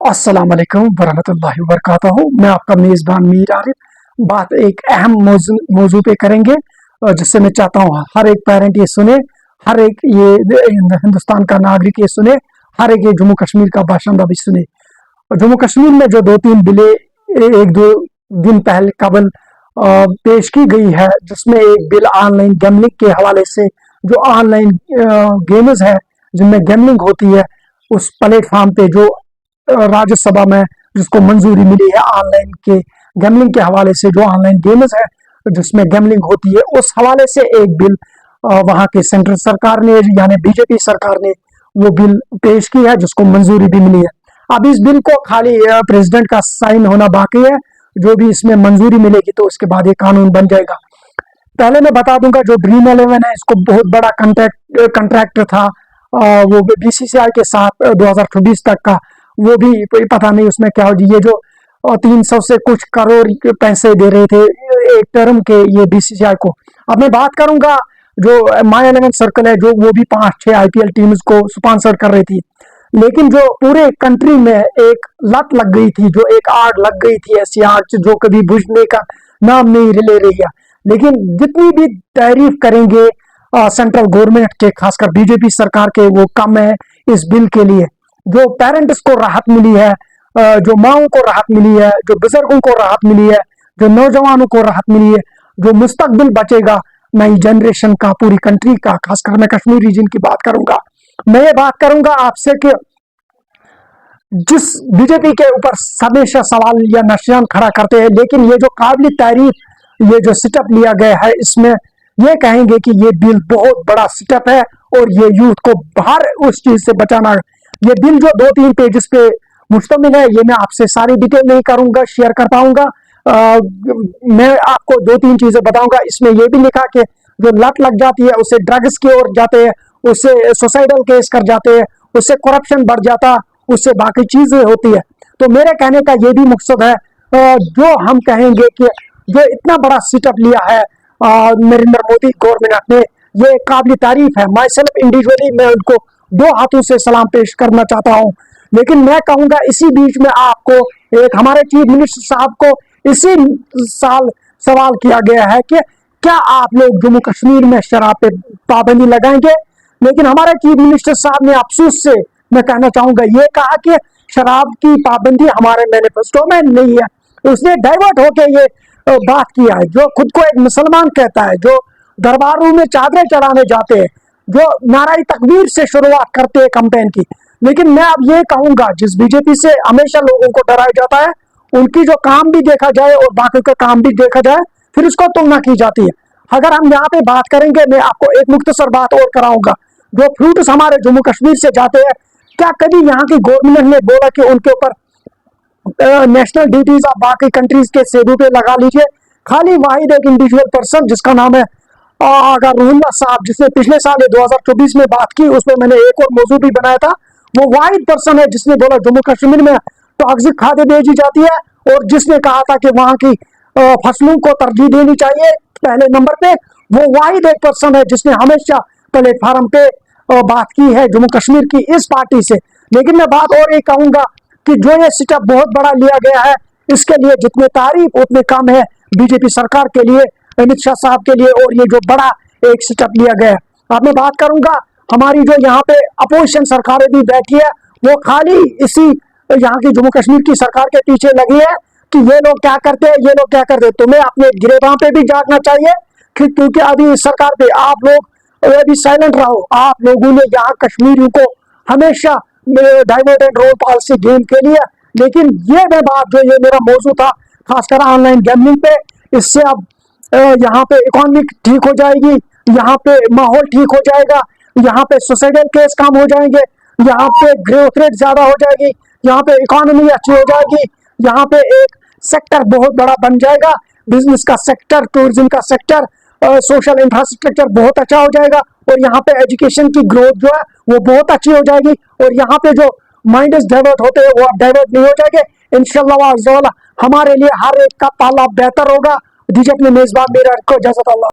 अस्सलाम वालेकुम वरहमतुल्लाहि वबरकातुहू। मैं आपका मेज़बान मीर आरिफ। बात एक अहम मौजू पे करेंगे, जिससे मैं चाहता हूँ हर एक पेरेंट ये सुने, हर एक ये हिंदुस्तान का नागरिक ये सुने, हर एक ये जम्मू कश्मीर का बाशिंदा भी सुने। और जम्मू कश्मीर में जो 2-3 बिलें एक दो दिन पहले कबल पेश की गई है, जिसमें एक बिल ऑनलाइन गैमलिंग के हवाले से, जो ऑनलाइन गेम्स है जिनमें गैमलिंग होती है, उस प्लेटफॉर्म पे जो राज्यसभा में जिसको मंजूरी मिली है ऑनलाइन के गैमलिंग के हवाले से, जो ऑनलाइन गेम्स है जिसमें गैमलिंग होती है, उस हवाले से एक बिल वहां के सेंट्रल सरकार ने यानी बीजेपी सरकार ने वो बिल पेश की है, जिसको मंजूरी भी मिली है। अब इस बिल को खाली प्रेसिडेंट का साइन होना बाकी है। जो भी इसमें मंजूरी मिलेगी तो उसके बाद ये कानून बन जाएगा। पहले मैं बता दूंगा, जो ड्रीम 11 है, इसको बहुत बड़ा कंट्रैक्ट था वो बीसीसीआई के साथ 2026 तक का। वो भी कोई पता नहीं उसमें क्या हो। ये जो 300 से कुछ करोड़ पैसे दे रहे थे एक टर्म के ये बीसीसीआई को। अब मैं बात करूंगा जो माई 11 सर्कल है, जो वो भी 5-6 आईपीएल टीम्स को स्पॉन्सर कर रही थी, लेकिन जो पूरे कंट्री में एक लत लग गई थी, जो एक आग लग गई थी, ऐसी आग जो कभी बुझने का नाम नहीं ले रही है। लेकिन जितनी भी तारीफ करेंगे सेंट्रल गवर्नमेंट के, खासकर बीजेपी सरकार के, वो कम है इस बिल के लिए। जो पेरेंट्स को राहत मिली है, जो माओं को राहत मिली है, जो बुजुर्गों को राहत मिली है, जो नौजवानों को राहत मिली है, जो मुस्तकबिल बचेगा नई जनरेशन का, पूरी कंट्री का, खासकर मैं कश्मीर रीजन की बात करूंगा। मैं ये बात करूंगा आपसे कि जिस बीजेपी के ऊपर हमेशा सवाल या निशान खड़ा करते हैं, लेकिन ये जो काबिल तारीफ ये जो स्टेप लिया गया है, इसमें ये कहेंगे कि ये बिल बहुत बड़ा स्टेप है और ये यूथ को बाहर उस चीज से बचाना। ये बिल जो 2-3 पेजेस पे मुश्तमिल है, ये मैं आपसे सारी डिटेल नहीं करूंगा, शेयर कर पाऊंगा। मैं आपको 2-3 चीजें बताऊंगा। इसमें यह भी लिखा कि जो लत लग जाती है उससे ड्रग्स की ओर जाते हैं, उससे सुसाइडल केस कर जाते हैं, उससे करप्शन बढ़ जाता, उससे बाकी चीजें होती है। तो मेरे कहने का ये भी मकसद है, जो हम कहेंगे कि जो इतना बड़ा सेटअप लिया है नरेंद्र मोदी गवर्नमेंट ने, ये काबिल तारीफ है। माई सेल्फ इंडिविजुअली मैं उनको 2 हाथों से सलाम पेश करना चाहता हूँ। लेकिन मैं कहूंगा इसी बीच में आपको एक हमारे चीफ मिनिस्टर साहब को इसी साल सवाल किया गया है कि क्या आप लोग जम्मू कश्मीर में शराब पे पाबंदी लगाएंगे। लेकिन हमारे चीफ मिनिस्टर साहब ने अफसोस से मैं कहना चाहूंगा ये कहा कि शराब की पाबंदी हमारे मैनिफेस्टो में नहीं है। उसने डाइवर्ट होकर ये बात किया है। जो खुद को एक मुसलमान कहता है, जो दरबारों में चादरें चढ़ाने जाते हैं, जो नाराई तकबीर से शुरुआत करते हैं कैंपेन की। लेकिन मैं अब ये कहूंगा, जिस बीजेपी से हमेशा लोगों को डराया जाता है, उनकी जो काम भी देखा जाए और बाकी का काम भी देखा जाए, फिर उसको तुलना की जाती है। अगर हम यहाँ पे बात करेंगे, मैं आपको एक मुख्तसर बात और कराऊंगा। जो फ्रूट्स हमारे जम्मू कश्मीर से जाते हैं, क्या कभी यहाँ की गवर्नमेंट ने बोला कि उनके ऊपर नेशनल ड्यूटीज आप बाकी कंट्रीज के सेबों पे लगा लीजिए? खाली वाहिद एक इंडिविजुअल पर्सन जिसका नाम है आगा रूहुल्लाह साहब, जिसने पिछले साल 2024 में बात की, उसमें मैंने एक और मौजू भी बनाया था। वो वाहिद पर्सन है जिसने बोला जम्मू कश्मीर में टॉक्सिक खादें भेजी जाती है, और जिसने कहा था कि वहां की फसलों को तरजीह देनी चाहिए पहले नंबर पे। वो वाहिद एक पर्सन है जिसने हमेशा प्लेटफार्म पे बात की है जम्मू कश्मीर की इस पार्टी से। लेकिन मैं बात और एक कहूंगा कि जो ये स्टेप बहुत बड़ा लिया गया है, इसके लिए जितने तारीफ उतने कम है बीजेपी सरकार के लिए, अमित शाह साहब के लिए, और ये जो बड़ा एक स्टेप लिया गया है। अब मैं बात करूंगा, हमारी जो यहाँ पे अपोजिशन सरकारें भी बैठी है, वो खाली इसी यहाँ की जम्मू कश्मीर की सरकार के पीछे लगी है कि ये लोग क्या करते हैं, ये लोग क्या करते हैं। तुम्हें अपने गिरेबान पे भी जागना चाहिए, क्योंकि अभी इस सरकार पे आप लोग अभी साइलेंट रहो। आप लोगों ने यहाँ कश्मीरियों को हमेशा डाइवर्ट एंड रोल पॉलिसी गेम के लिए। लेकिन ये मैं बात, जो ये मेरा मौजू था खासकर ऑनलाइन गैमलिंग पे, इससे अब यहाँ पे इकोनॉमी ठीक हो जाएगी, यहाँ पे माहौल ठीक हो जाएगा, यहाँ पे सुसाइडल केस कम हो जाएंगे, यहाँ पे ग्रोथ रेट ज्यादा हो जाएगी, यहाँ पे इकोनॉमी अच्छी हो जाएगी, यहाँ पे एक सेक्टर बहुत बड़ा बन जाएगा, बिजनेस का सेक्टर, टूरिज्म का सेक्टर, सोशल इंफ्रास्ट्रक्चर बहुत अच्छा हो जाएगा, और यहाँ पे एजुकेशन की ग्रोथ जो है वो बहुत अच्छी हो जाएगी, और यहाँ पे जो माइंड्स डाइवर्ट होते हैं वो अब डाइवर्ट नहीं हो जाएंगे। इंशाल्लाह हमारे लिए हर एक का पाला बेहतर होगा। दीजिए अपने मेजबान मेरा को इजाजत। अल्लाह।